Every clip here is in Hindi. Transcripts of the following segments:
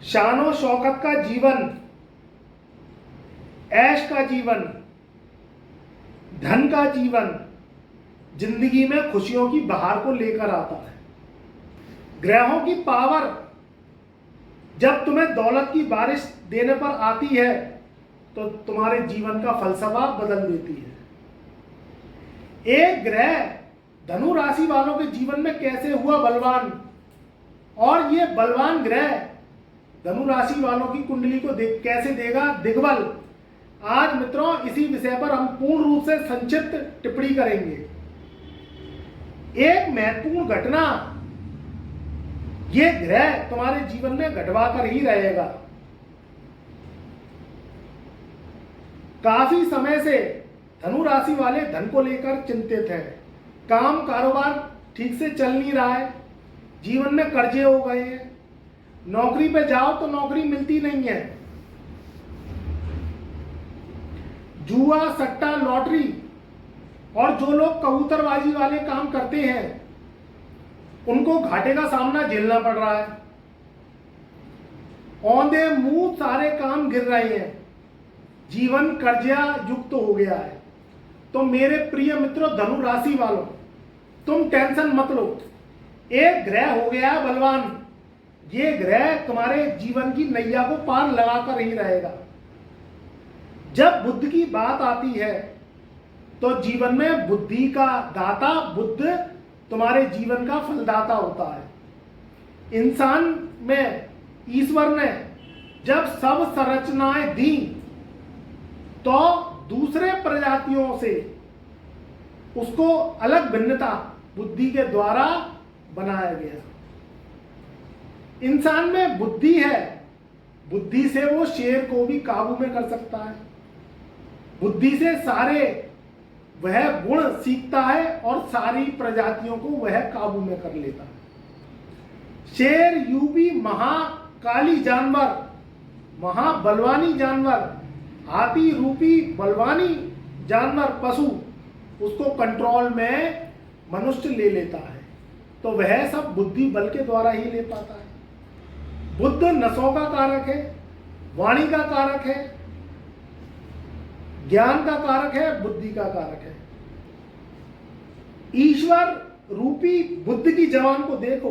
शानो शौकत का जीवन, ऐश का जीवन, धन का जीवन जिंदगी में खुशियों की बहार को लेकर आता है। ग्रहों की पावर जब तुम्हें दौलत की बारिश देने पर आती है तो तुम्हारे जीवन का फलसफा बदल देती है। एक ग्रह धनु राशि वालों के जीवन में कैसे हुआ बलवान, और ये बलवान ग्रह धनु राशि वालों की कुंडली को कैसे देगा दिग्बल, आज मित्रों इसी विषय पर हम पूर्ण रूप से संक्षिप्त टिप्पणी करेंगे। एक महत्वपूर्ण घटना ये ग्रह तुम्हारे जीवन में घटवा कर ही रहेगा। काफी समय से धनु राशि वाले धन को लेकर चिंतित हैं। काम कारोबार ठीक से चल नहीं रहा है, जीवन में कर्जे हो गए हैं, नौकरी पे जाओ तो नौकरी मिलती नहीं है, जुआ सट्टा लॉटरी और जो लोग कबूतरबाजी वाले काम करते हैं उनको घाटे का सामना झेलना पड़ रहा है। औंधे मुंह सारे काम गिर रहे हैं, जीवन कर्जा युक्त हो गया है। तो मेरे प्रिय मित्रों धनु राशि वालों, तुम टेंशन मत लो। एक ग्रह हो गया है बलवान, ये ग्रह तुम्हारे जीवन की नैया को पार लगाकर ही रहेगा। जब बुद्ध की बात आती है तो जीवन में बुद्धि का दाता बुद्ध तुम्हारे जीवन का फलदाता होता है। इंसान में ईश्वर ने जब सब संरचनाएं दी तो दूसरे प्रजातियों से उसको अलग भिन्नता बुद्धि के द्वारा बनाया गया। इंसान में बुद्धि है, बुद्धि से वो शेर को भी काबू में कर सकता है, बुद्धि से सारे वह गुण सीखता है और सारी प्रजातियों को वह काबू में कर लेता है। शेर यूबी महाकाली जानवर, महाबलवानी जानवर, हाथी रूपी बलवानी जानवर पशु उसको कंट्रोल में मनुष्य ले लेता है, तो वह सब बुद्धि बल के द्वारा ही ले पाता है। बुद्ध नसों का कारक है, वाणी का कारक है, ज्ञान का कारक है, बुद्धि का कारक है। ईश्वर रूपी बुद्ध की जबान को देखो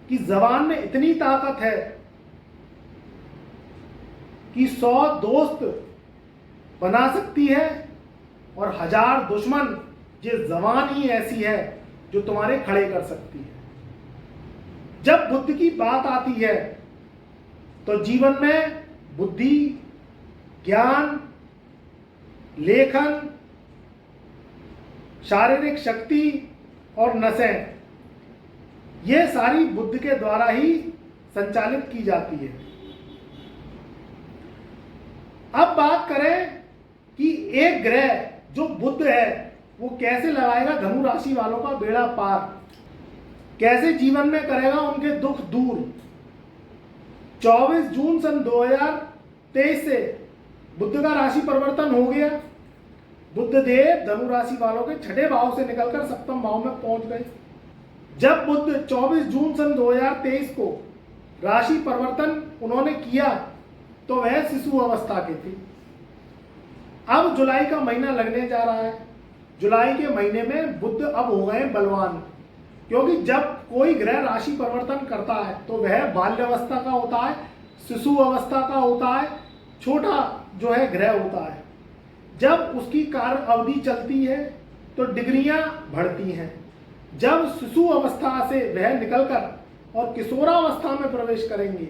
कि जबान में इतनी ताकत है कि 100 दोस्त बना सकती है और 1000 दुश्मन, ये जबान ही ऐसी है जो तुम्हारे खड़े कर सकती है। जब बुद्ध की बात आती है तो जीवन में बुद्धि, ज्ञान, लेखन, शारीरिक शक्ति और नसें, ये सारी बुद्ध के द्वारा ही संचालित की जाती है। अब बात करें कि एक ग्रह जो बुद्ध है वो कैसे लगाएगा धनु राशि वालों का बेड़ा पार, कैसे जीवन में करेगा उनके दुख दूर। 24 जून सन 2023 से बुद्ध का राशि परिवर्तन हो गया। बुद्ध देव धनु राशि वालों के छठे भाव से निकलकर सप्तम भाव में पहुंच गए। जब बुद्ध 24 जून सन 2023 को राशि परिवर्तन उन्होंने किया तो वह शिशु अवस्था के थे। अब जुलाई का महीना लगने जा रहा है, जुलाई के महीने में बुद्ध अब हो गए बलवान, क्योंकि जब कोई ग्रह राशि परिवर्तन करता है तो वह बाल्यावस्था का होता है, शिशु अवस्था का होता है, छोटा जो है ग्रह होता है। जब उसकी कार्य अवधि चलती है तो डिग्रियां बढ़ती हैं। जब शिशु अवस्था से वह निकलकर और किशोरावस्था में प्रवेश करेंगे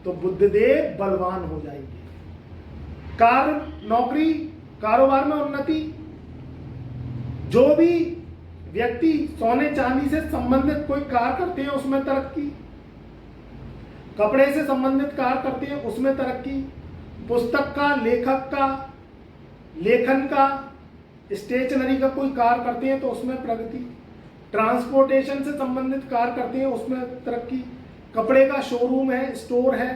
तो बुद्धदेव बलवान हो जाएंगे। कार्य, नौकरी, कारोबार में उन्नति, जो भी व्यक्ति सोने चांदी से संबंधित कोई कार्य करते हैं उसमें तरक्की, कपड़े से संबंधित कार्य करते हैं उसमें तरक्की, पुस्तक का, लेखक का, लेखन का, स्टेशनरी का कोई कार्य करते हैं तो उसमें प्रगति, ट्रांसपोर्टेशन से संबंधित कार्य करते हैं उसमें तरक्की, कपड़े का शोरूम है, स्टोर है,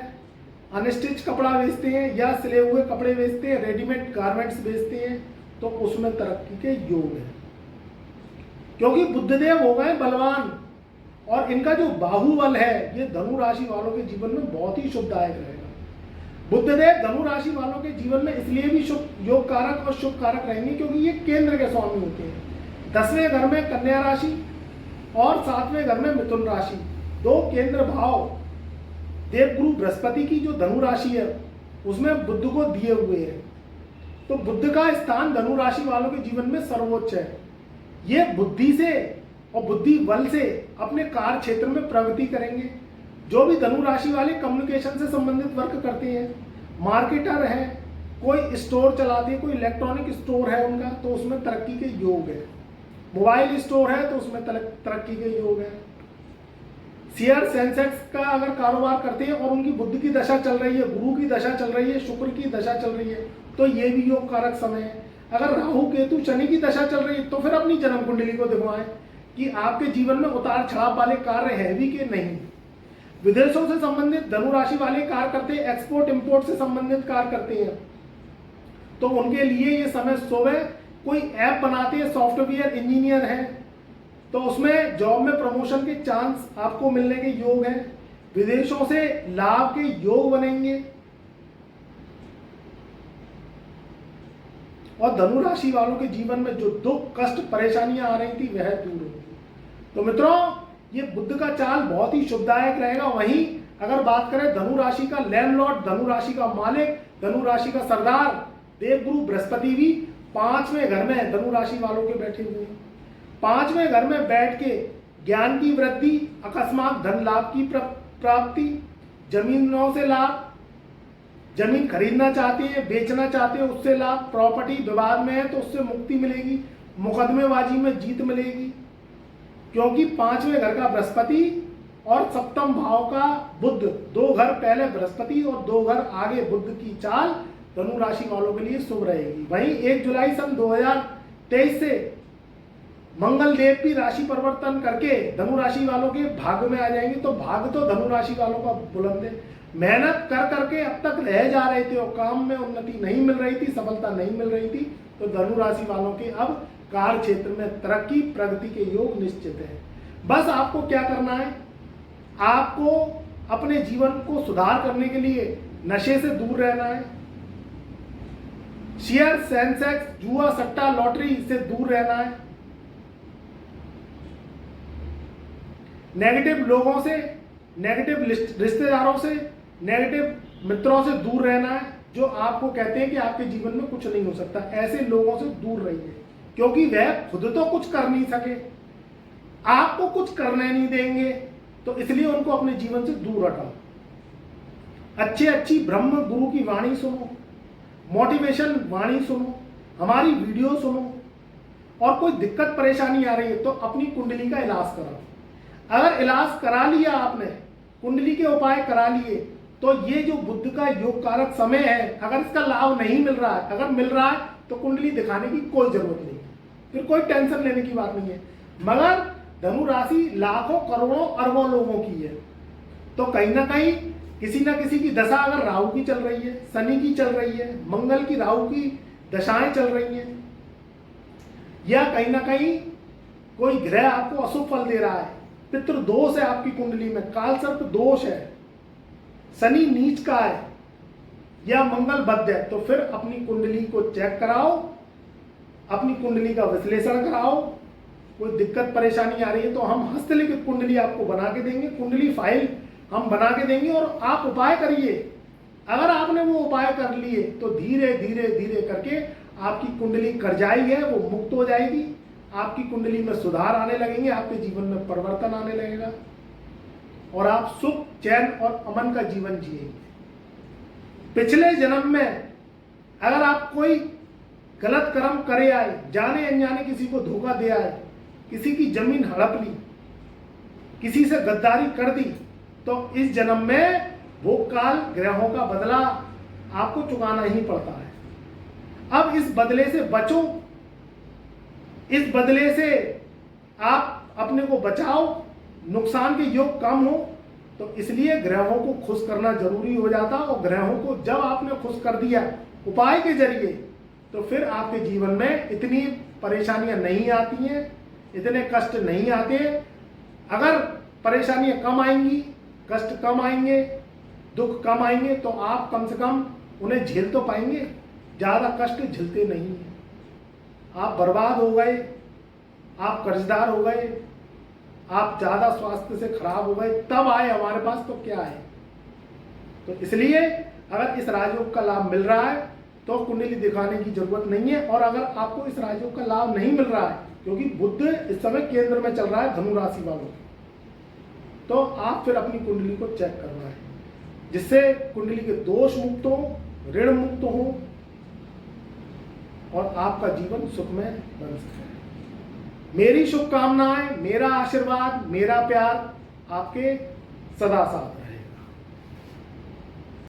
अनस्टिच कपड़ा बेचते हैं या सिले हुए कपड़े बेचते हैं, रेडीमेड गारमेंट्स बेचते हैं तो उसमें तरक्की के योग है, क्योंकि बुद्धदेव हो गए बलवान। और इनका जो बाहुबल है ये धनु राशि वालों के जीवन में बहुत ही शुभदायक रहेगा। बुद्धदेव धनु राशि वालों के जीवन में इसलिए भी शुभ योग कारक और शुभ कारक रहेंगे क्योंकि ये केंद्र के स्वामी होते हैं। 10वें घर में कन्या राशि और 7वें घर में मिथुन राशि, दो केंद्र भाव देवगुरु बृहस्पति की जो धनु राशि है उसमें बुद्ध को दिए हुए हैं। तो बुद्ध का स्थान धनु राशि वालों के जीवन में सर्वोच्च है। ये बुद्धि से और बुद्धि बल से अपने कार्य क्षेत्र में प्रगति करेंगे। जो भी धनु राशि वाले कम्युनिकेशन से संबंधित वर्क करते हैं, मार्केटर है, कोई स्टोर चलाते हैं, कोई इलेक्ट्रॉनिक स्टोर है उनका, तो उसमें तरक्की के योग है। मोबाइल स्टोर है तो उसमें तरक्की के योग है। शेयर सेंसेक्स का अगर कारोबार करते हैं और उनकी बुद्ध की दशा चल रही है, गुरु की दशा चल रही है, शुक्र की दशा चल रही है, तो ये भी योग कारक समय है। अगर राहु केतु शनि की दशा चल रही है तो फिर अपनी जन्म कुंडली को दिखवाएं कि आपके जीवन में उतार चढ़ाव वाले कार्य है भी कि नहीं। विदेशों से संबंधित धनु राशि वाले कार्य करते हैं, एक्सपोर्ट इंपोर्ट से संबंधित कार्य करते हैं, तो उनके लिए ये समय शुभ है। कोई ऐप बनाते हैं, सॉफ्टवेयर इंजीनियर है, तो उसमें जॉब में प्रमोशन के चांस आपको मिलने के योग हैं। विदेशों से लाभ के योग बनेंगे और धनु राशि वालों के जीवन में जो दुख कष्ट परेशानियां आ रही थी वह दूर होगी। तो मित्रों, ये बुद्ध का चाल बहुत ही शुभदायक रहेगा। वहीं अगर बात करें धनु राशि का लैंडलॉर्ड, धनु राशि का मालिक, धनु राशि का सरदार देवगुरु बृहस्पति भी 5वें घर में धनु राशि वालों के बैठे हुए हैं। 5वें घर में बैठ के ज्ञान की वृद्धि, अकस्मात धन लाभ की प्राप्ति, जमीनों से लाभ, जमीन खरीदना चाहते हैं, बेचना चाहते हैं उससे लाभ, प्रॉपर्टी विवाद में है तो उससे मुक्ति मिलेगी, मुकदमेबाजी में जीत मिलेगी, क्योंकि 5वें घर का बृहस्पति और 7म भाव का बुद्ध, 2 घर पहले बृहस्पति और 2 घर आगे बुद्ध की चाल धनु राशि वालों के लिए शुभ रहेगी। वहीं 1 जुलाई सन 2023 से मंगल देव की राशि परिवर्तन करके धनु राशि वालों के भाग्य में आ जाएंगे। तो भाग्य तो धनु राशि वालों का बुलंद है। मेहनत कर करके अब तक रह जा रहे थे और काम में उन्नति नहीं मिल रही थी, सफलता नहीं मिल रही थी, तो धनु राशि वालों के अब कार्य क्षेत्र में तरक्की प्रगति के योग निश्चित है। बस आपको क्या करना है, आपको अपने जीवन को सुधार करने के लिए नशे से दूर रहना है, शेयर सेंसेक्स जुआ सट्टा लॉटरी से दूर रहना है, नेगेटिव लोगों से, नेगेटिव रिश्तेदारों से, नेगेटिव मित्रों से दूर रहना है जो आपको कहते हैं कि आपके जीवन में कुछ नहीं हो सकता। ऐसे लोगों से दूर रहिए, क्योंकि वह खुद तो कुछ कर नहीं सके, आपको कुछ करने नहीं देंगे, तो इसलिए उनको अपने जीवन से दूर हटाओ। अच्छी ब्रह्म गुरु की वाणी सुनो, मोटिवेशन वाणी सुनो, हमारी वीडियो सुनो, और कोई दिक्कत परेशानी आ रही है तो अपनी कुंडली का इलाज कराओ। अगर इलाज करा लिया आपने, कुंडली के उपाय करा लिए, तो ये जो बुद्ध का योग कारक समय है, अगर इसका लाभ नहीं मिल रहा है, अगर मिल रहा है तो कुंडली दिखाने की कोई जरूरत नहीं, फिर कोई टेंशन लेने की बात नहीं है। मगर धनु राशि लाखों करोड़ों अरबों लोगों की है, तो कहीं ना कहीं किसी ना किसी की दशा अगर राहु की चल रही है, शनि की चल रही है, मंगल की राहु की दशाएं चल रही हैं, या कहीं ना कहीं कोई ग्रह आपको अशुभ फल दे रहा है, पितृ दोष है आपकी कुंडली में, काल सर्प दोष है, शनि नीच का है या मंगल बद्ध है, तो फिर अपनी कुंडली को चेक कराओ, अपनी कुंडली का विश्लेषण कराओ। कोई दिक्कत परेशानी आ रही है तो हम हस्तलिखित कुंडली आपको बना के देंगे, कुंडली फाइल हम बना के देंगे, और आप उपाय करिए। अगर आपने वो उपाय कर लिए तो धीरे धीरे धीरे करके आपकी कुंडली कर्जाई है वो मुक्त हो जाएगी, आपकी कुंडली में सुधार आने लगेंगे, आपके जीवन में परिवर्तन आने लगेगा और आप सुख चैन और अमन का जीवन जिएंगे। पिछले जन्म में अगर आप कोई गलत कर्म करे आए, जाने अनजाने किसी को धोखा दे आए, किसी की जमीन हड़प ली, किसी से गद्दारी कर दी, तो इस जन्म में भोगकाल ग्रहों का बदला आपको चुकाना ही पड़ता है। अब इस बदले से बचो, इस बदले से आप अपने को बचाओ, नुकसान के योग कम हो, तो इसलिए ग्रहों को खुश करना जरूरी हो जाता। और ग्रहों को जब आपने खुश कर दिया उपाय के जरिए, तो फिर आपके जीवन में इतनी परेशानियां नहीं आती हैं, इतने कष्ट नहीं आते। अगर परेशानियां कम आएंगी, कष्ट कम आएंगे, दुख कम आएंगे, तो आप कम से कम उन्हें झेल तो पाएंगे। ज़्यादा कष्ट झेलते नहीं हैं। आप बर्बाद हो गए, आप कर्जदार हो गए, आप ज़्यादा स्वास्थ्य से खराब हो गए, तब आए हमारे पास, तो क्या है। तो इसलिए अगर इस राजयोग का लाभ मिल रहा है तो कुंडली दिखाने की जरूरत नहीं है। और अगर आपको इस राजयोग का लाभ नहीं मिल रहा है, क्योंकि बुध इस समय केंद्र में चल रहा है धनु राशि वालों के, तो आप फिर अपनी कुंडली को चेक करना है, जिससे कुंडली के दोष मुक्त हो, ऋण मुक्त हो और आपका जीवन सुखमय बन सके। मेरी शुभकामनाएं, मेरा आशीर्वाद, मेरा प्यार आपके सदा साथ है।